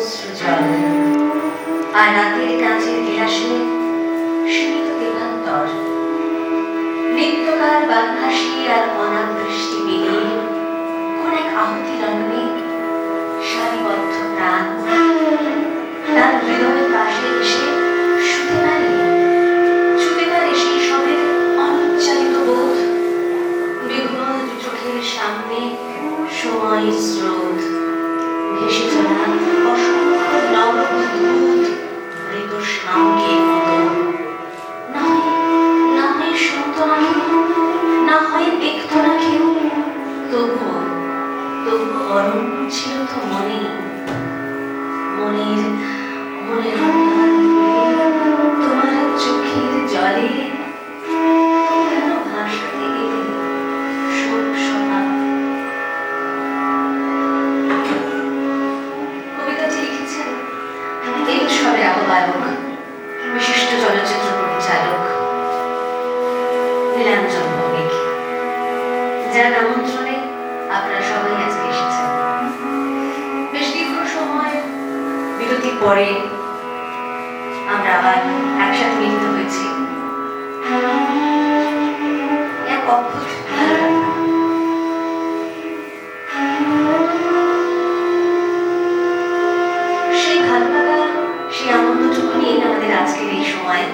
অশ্রুজল, আর রাতের কাজের বিলাসে সীমিত দেবান্তর, নিত্যকার বানভাসী আর অনাবৃষ্টি বিলীন কোন এক আহুতি লগ্নে সারিবদ্ধ প্রাণ তার হৃদয়ের পাশে এসে ছুতে পারে সেই সবের অনুচ্চারিত বোধ। বিহ্বল চোখের সামনে সময়ের স্রোত ভেসে চলা অসংখ্য নববধূত মৃত শামুকের মতো, না হয় শুনত না কেউ, না হয় দেখত না কেউ, তবুও অরণ্য ছিল তো মনে, মনের মনের তোমার চোখের জলে কেন ভাসাতে এলে শোক সভা। কবিতাটি লিখেছেন এই উৎসবের আহ্বায়ক, বিশিষ্ট চলচ্চিত্র পরিচালক নীলাঞ্জন ভৌমিক, যার আমন্ত্রণে আপনারা সবাই আজকে এসেছেন। বেশ দীর্ঘ সময় বিরতির পরে আমরা আবার একসাথে মিলিত হয়েছি। এক অদ্ভুত ভালো লাগা। সেই ভালো লাগা, সেই আনন্দটুকু নিয়ে আমাদের আজকের এই সময়